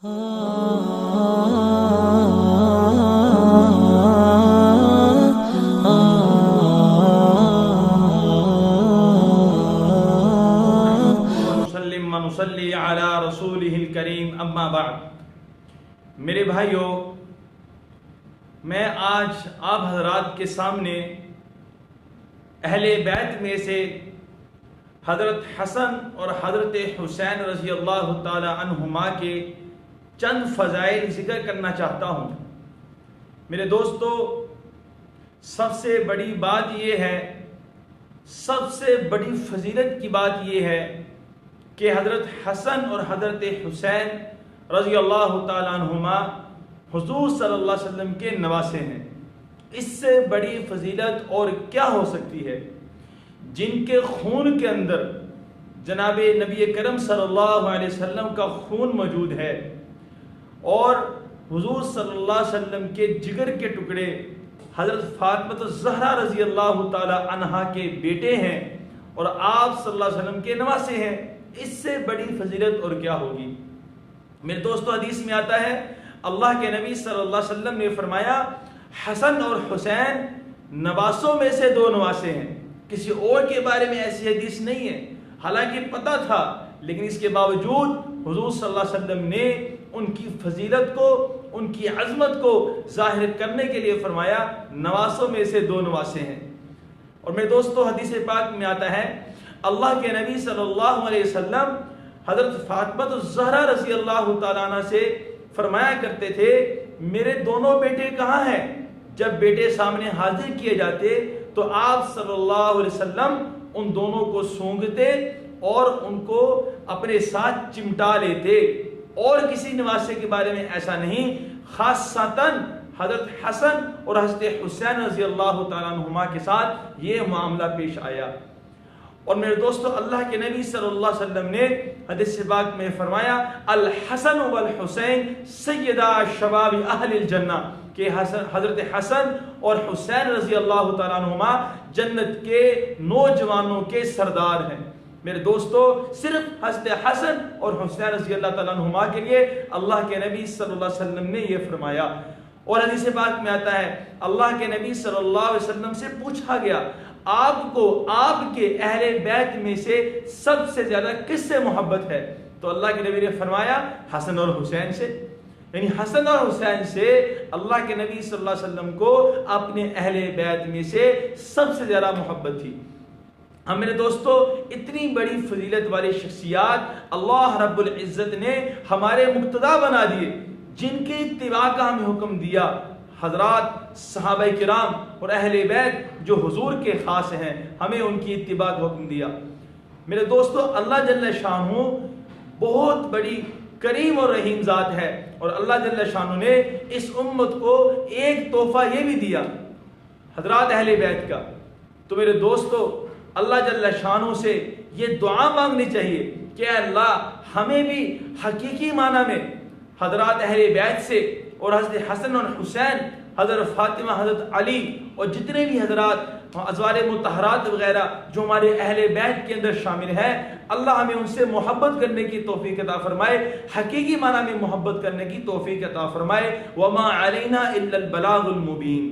ونصلی علی رسولہ الکریم اما بعد۔ میرے بھائیوں، میں آج آپ حضرات کے سامنے اہل بیت میں سے حضرت حسن اور حضرت حسین رضی اللہ تعالی عنہما کے چند فضائل ذکر کرنا چاہتا ہوں۔ میرے دوستو، سب سے بڑی بات یہ ہے، سب سے بڑی فضیلت کی بات یہ ہے کہ حضرت حسن اور حضرت حسین رضی اللہ تعالی عنہما حضور صلی اللہ علیہ وسلم کے نواسے ہیں۔ اس سے بڑی فضیلت اور کیا ہو سکتی ہے؟ جن کے خون کے اندر جناب نبی کرم صلی اللہ علیہ وسلم کا خون موجود ہے، اور حضور صلی اللہ علیہ وسلم کے جگر کے ٹکڑے حضرت فاطمہ الزہرا رضی اللہ تعالی عنہا کے بیٹے ہیں، اور آپ صلی اللہ علیہ وسلم کے نواسے ہیں۔ اس سے بڑی فضیلت اور کیا ہوگی؟ میرے دوستو، حدیث میں آتا ہے، اللہ کے نبی صلی اللہ علیہ وسلم نے فرمایا، حسن اور حسین نواسوں میں سے دو نواسے ہیں۔ کسی اور کے بارے میں ایسی حدیث نہیں ہے، حالانکہ پتہ تھا، لیکن اس کے باوجود حضور صلی اللہ علیہ وسلم نے ان کی فضیلت کو، ان کی عظمت کو ظاہر کرنے کے لیے فرمایا، نواسوں میں سے دو نواسے ہیں۔ اور میرے دوستو، حدیث پاک میں آتا ہے، اللہ کے نبی صلی اللہ علیہ وسلم حضرت فاطمہ الزہرا رضی اللہ تعالیٰ عنہ سے فرمایا کرتے تھے، میرے دونوں بیٹے کہاں ہیں؟ جب بیٹے سامنے حاضر کیے جاتے تو آپ صلی اللہ علیہ وسلم ان دونوں کو سونگتے اور ان کو اپنے ساتھ چمٹا لیتے، اور کسی نواسے کے بارے میں ایسا نہیں۔ خاصتاً حضرت حسن اور حضرت حسین رضی اللہ تعالیٰ عنہما کے ساتھ یہ معاملہ پیش آیا۔ اور میرے دوستو، اللہ کے نبی صلی اللہ علیہ وسلم نے حدیث پاک میں فرمایا، الحسن والحسین سیدا شباب اہل الجنہ، کہ حضرت حسن اور حسین رضی اللہ تعالیٰ عنہما جنت کے نوجوانوں کے سردار ہیں۔ میرے دوستو، صرف حضرت حسن اور حسین رضی اللہ تعالیٰ عنہما کے لیے اللہ کے نبی صلی اللہ علیہ وسلم نے یہ فرمایا۔ اور حدیث پاک میں آتا ہے، اللہ کے نبی صلی اللہ علیہ وسلم سے پوچھا گیا، آپ کو آپ کے اہل بیت میں سے سب سے زیادہ کس سے محبت ہے؟ تو اللہ کے نبی نے فرمایا، حسن اور حسین سے۔ یعنی حسن اور حسین سے اللہ کے نبی صلی اللہ علیہ وسلم کو اپنے اہل بیت میں سے سب سے زیادہ محبت تھی۔ ہم میرے دوستو، اتنی بڑی فضیلت والی شخصیات اللہ رب العزت نے ہمارے مقتدا بنا دیے، جن کی اتباع کا ہمیں حکم دیا۔ حضرات صحابہ کرام اور اہل بیت جو حضور کے خاص ہیں، ہمیں ان کی اتباع کا حکم دیا۔ میرے دوستو، اللہ جل شانہ بہت بڑی کریم اور رحیم ذات ہے، اور اللہ جل شانہ نے اس امت کو ایک تحفہ یہ بھی دیا، حضرات اہل بیت کا۔ تو میرے دوستو، اللہ جل شانہ سے یہ دعا مانگنی چاہیے کہ اے اللہ، ہمیں بھی حقیقی معنی میں حضرات اہل بیت سے، اور حضرت حسن اور حسین، حضرت فاطمہ، حضرت علی، اور جتنے بھی حضرات ازواج مطہرات وغیرہ جو ہمارے اہل بیت کے اندر شامل ہیں، اللہ ہمیں ان سے محبت کرنے کی توفیق عطا فرمائے، حقیقی معنی میں محبت کرنے کی توفیق عطا فرمائے۔ وما علینا الا البلاغ المبین۔